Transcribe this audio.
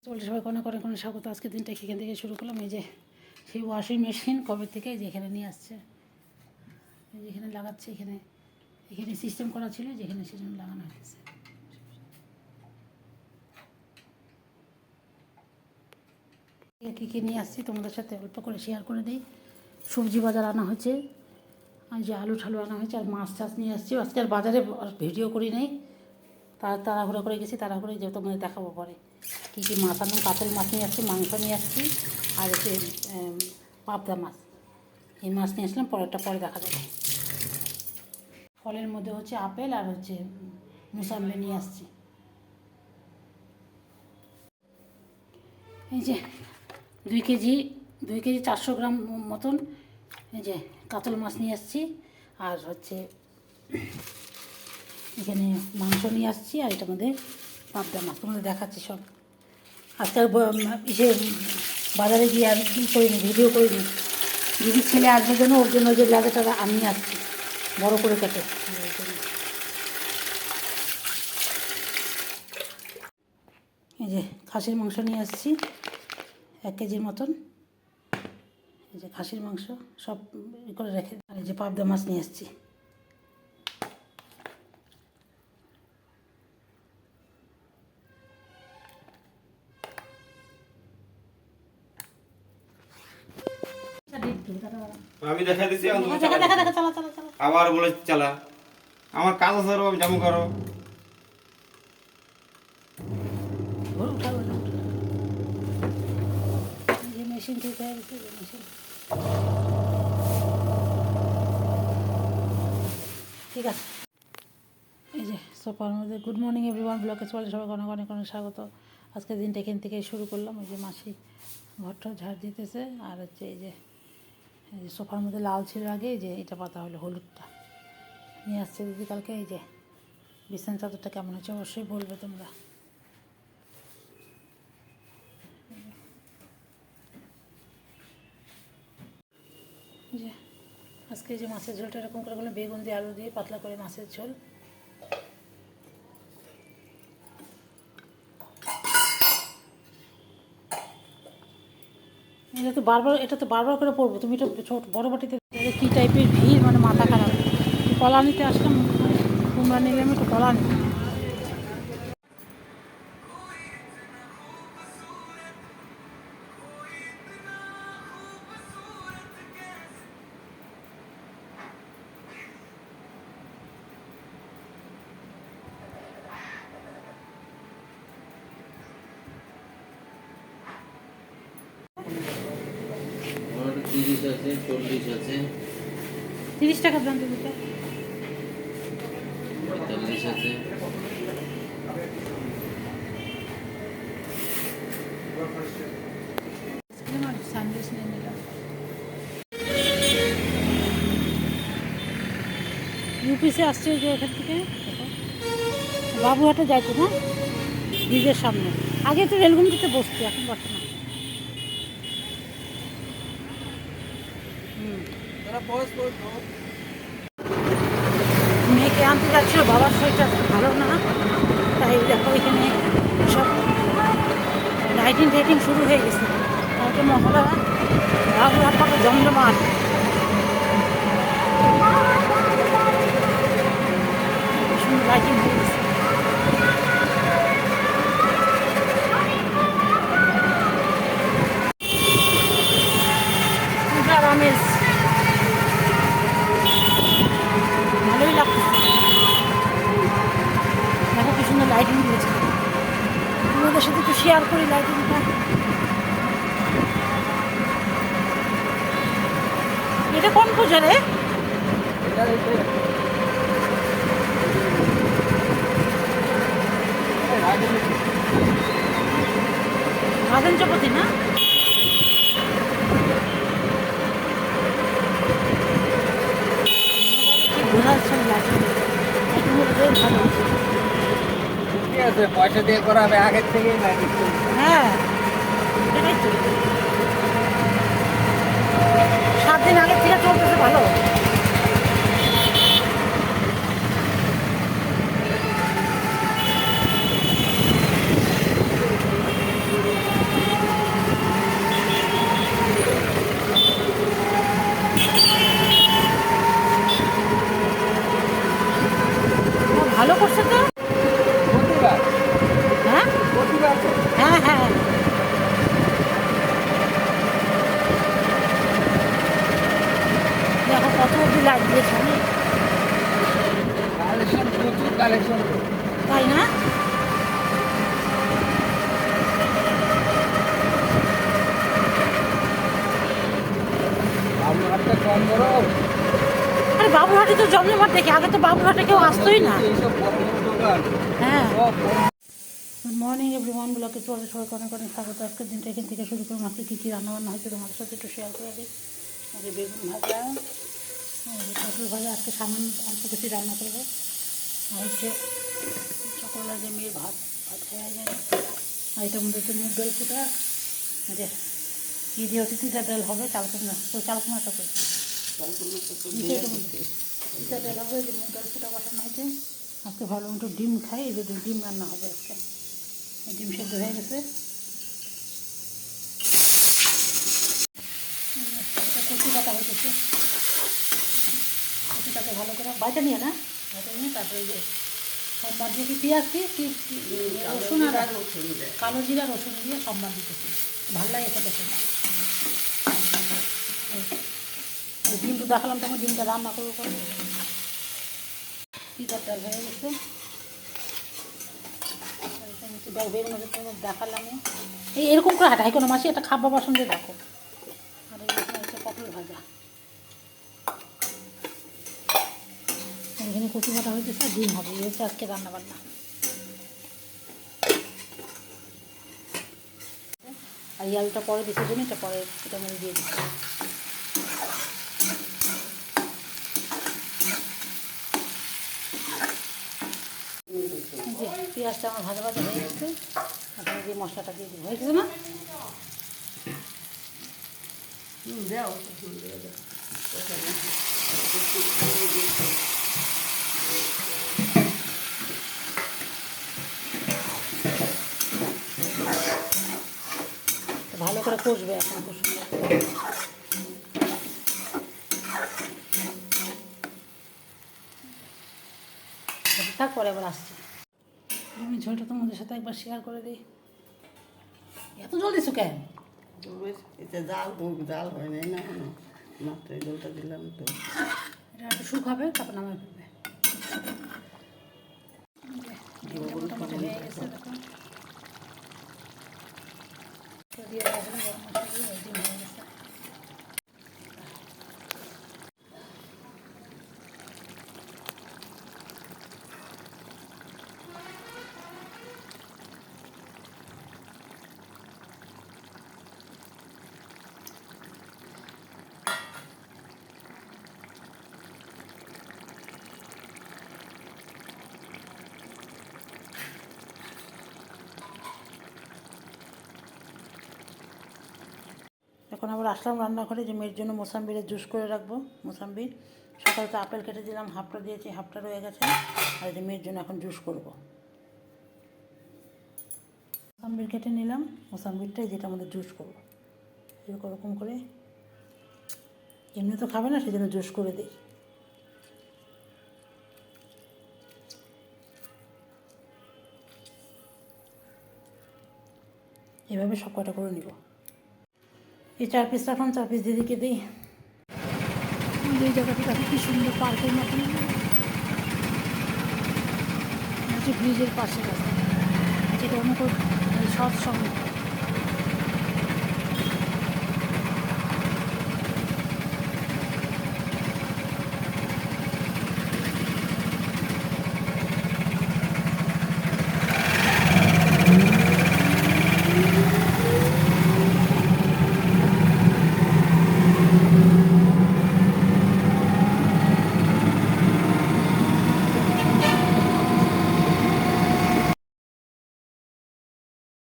চলছে সবাই অনেক অনেক অনেক স্বাগত। আজকের দিনটা এখান থেকে শুরু করলাম। এই যে সেই ওয়াশিং মেশিন কবে থেকে যে এখানে নিয়ে আসছে, এই যেখানে লাগাচ্ছে, এখানে এখানে সিস্টেম করা ছিল, যেখানে সেজন্য লাগানো হয়েছে। কী কী নিয়ে আসছি তোমাদের সাথে অল্প করে শেয়ার করে দিই। সবজি বাজার আনা হয়েছে, আর যে আলু ঠালু আনা হয়েছে, আর মাছ টাছ নিয়ে আসছি। আজকে আর বাজারে ভিডিও করি নাই, তাড়াহুড়ো করে গেছি, তাড়াহুড়ো যে তোমাদের দেখাবো পরে কী কী মাছ আনলাম। কাতল মাছ নিয়ে আসছি, মাংস নিয়ে আসছি, আর হচ্ছে পাবদা মাছ, এই মাছ নিয়ে আসলাম। পরেরটা পরে দেখা যাবে। ফলের মধ্যে হচ্ছে আপেল আর হচ্ছে মুসাম্বি নিয়ে আসছি। এই যে 2 কেজি 400 গ্রাম মতন এই যে কাতল মাছ নিয়ে আসছি, আর হচ্ছে এখানে মাংস নিয়ে আসছি, আর এটার মধ্যে পাবদা মাছ তোমাদের দেখাচ্ছি সব। আজকাল বাজারে গিয়ে আর কী করিনি, ভিডিও করিনি। দিদির ছেলে আসবে জন্য ওর জন্য যে লাগাটা আমি আসছি বড় করে কেটে। এই যে খাসির মাংস নিয়ে আসছি 1 কেজির মতন। এই যে খাসির মাংস সব করে রেখে, আর এই যে পাবদা মাছ নিয়ে আসছি। আমি দেখা দিচ্ছি চালা। আবার বলে চালা, আমার কাজ আছে, আমি যেমন করো। মেশিন ঠিক হয়ে গেছে, মেশিন ঠিক আছে। এই যে সোফার মধ্যে গুড মর্নিং এভরিওয়ান, ব্লকে চলে সবাই অনেক অনেক অনেক স্বাগত। আজকের দিনটা এখান থেকে শুরু করলাম। ওই যে মাসি ঘরটা ঝাড় দিতেছে, আর হচ্ছে এই যে সোফার মধ্যে লাল ছিল আগে, এই যে এটা পাতা হলো হলুদটা নিয়ে আসছে দিদি কালকে। এই যে বিছানা চাদরটা কেমন হচ্ছে অবশ্যই বলবে তোমরা। যে আজকে যে মাছের ঝোলটা এরকম করে বললাম, বেগুন দিয়ে আলু দিয়ে পাতলা করে মাছের ঝোল। এটা তো বারবার করে পড়বো, তুমি এটা ছোট বড় বাটিতে। কী টাইপের ভিড়, মানে মাথা খারাপ। কলা নিতে আসলাম, কুমড়া নিলাম, একটু কলা নিতে। তিরিশ আছে, 40 আছে, 30 টাকা দাম দিতে, 45 আছে, স্যান্ডউইচ নিয়ে নিলাম। ইউপিসে আসছে যে এখান থেকে বাবুহাটে যাইতো না, ব্রিজের সামনে। আগে তো রেলগুমটিতে বসতো, এখন বসে না। মেয়েকে আনতে যাচ্ছিল, বাবার শরীরটা ভালো না, তাই দেখো এখানে সব লাইটিং শুরু হয়ে গেছে। কালকে মহলা বাবুহাট পাকে জমজমাট। সুন্দর লাইটিং হয়ে গেছে। আমেজ ভালোই লাগছে। দেখো কি সুন্দর লাইটিং দিয়েছে, তোমাদের সাথে একটু শেয়ার করি লাইটিংটা। এটা কোন পূজা রে? রাজন চপতি না? পয়সা দিয়ে করা হবে আগের থেকেই। হ্যাঁ, এটাই তো 7 দিন আগের থেকে চলতেছে ভালো। লাইট দিয়েছে অনেক। কালেকশন প্রচুর কালেকশন। তাই না? বাবুঘাটটা কম গরম। আরে বাবুরহাটে তো জমজমাট দেখি, আগে তো বাবুরহাটে কেউ আসতোই না। এইসব বড় বড় দোকান হ্যাঁ। সব বড়। গুড মর্নিং এভরিওয়ান, ব্লগে তোমাদের সবাইকে অনেক অনেক স্বাগত। আজকের দিনটা এখান থেকে শুরু করুন। আজকে কী কী রান্নাবান্না হয়েছে তোমাদের সাথে একটু শেয়ার করে দিই। আজকে বেগুন ভাজা, পটল ভাজা, আজকে সামান অল্প কিছু রান্না করবো। আর হচ্ছে সকালবেলা যে মেয়ের ভাত ভাত খাওয়া যায়। আর এটার মধ্যে হচ্ছে মুগ ডাল ফুটা, যে কী দিয়ে হচ্ছে তিতা ডাল হবে, চালকুমড়া, ওই চালকুমড়াটা করে তিতা ডাল হবে, যে মুগ ডাল ফুটা বসানো হয়েছে। আজকে ভালো মতো ডিম খাই, এই যে ডিম রান্না হবে আজকে। ডিম সেদ্ধ হয়ে গেছে। কচি কাটা হইতেছে, কচিটাকে ভালো করে বাইটা নিয়ে না, বাইটা নিয়ে তারপরে যে সম্বার দিয়ে কি পেঁয়াজ দিয়ে রসুন আর কালো জিরা রসুন দিয়ে সম্বার দিতেছি, ভালো লাগে খেতে সময়। ডিম তো দেখালাম, তখন ডিমটা রান্না করবো করে পিজার ডাল হয়ে গেছে। দেখালাম এই এরকম করে হাঁটাই কোনো মাসি একটা খাবার বাসন দিয়ে দেখো। আর এখানে হচ্ছে পটল ভাজা, এখানে কচু কাটা হয়েছে, ডিম হবে। এই হচ্ছে আজকে রান্নাবান্না। আর এই আলুটা পরে দিচ্ছে জন্য এটা পরে এটা মধ্যে দিয়ে দিচ্ছি। পেঁয়াজটা আমার ভাজা ভাজা হয়ে গেছে, এখন দিয়ে মশলাটা দিয়ে দিব। হয়ে গেছে না? ভালো করে কষবে এখন, খুব সুন্দর। তারপরে আবার আসছি। আমি ঝোলটা তোমাদের সাথে একবার শেয়ার করে দিই। এত জল দিছো কেন? এটা জাল জাল হয় নাই না, মাত্র এই জলটা দিলাম তো। এটা একটু শুকাবে, তারপর নামাই ফেলবে। মোটামুটি হয়ে গেছে, দেখুন দিয়ে রাখলাম, গরম মশলা দিয়ে ডিম হয়ে গেছে। এখন আবার আসলাম রান্নাঘরে, যে মেয়ের জন্য মোসাম্বিরের জুস করে রাখবো। মোসাম্বির সকালে তো আপেল কেটে দিলাম, হাফটা দিয়েছি, হাফটা রয়ে গেছে। আর যে মেয়ের জন্য এখন জুস করব। মোসাম্বির কেটে নিলাম, মোসাম্বিরটাই যেটা আমাদের জুস করবো। এরকম করে, এমনি তো খাবে না, সেজন্য জুস করে দিই। এভাবে সব কটা করে নিব। এই 4 পিস রাখলাম, 4 পিস দিদিকে দিই। এই জায়গাটা দেখো কি সুন্দর, পার্কের মতন হচ্ছে, ব্রিজের পাশে আছে, যেটা অনেক সৎসঙ্গ।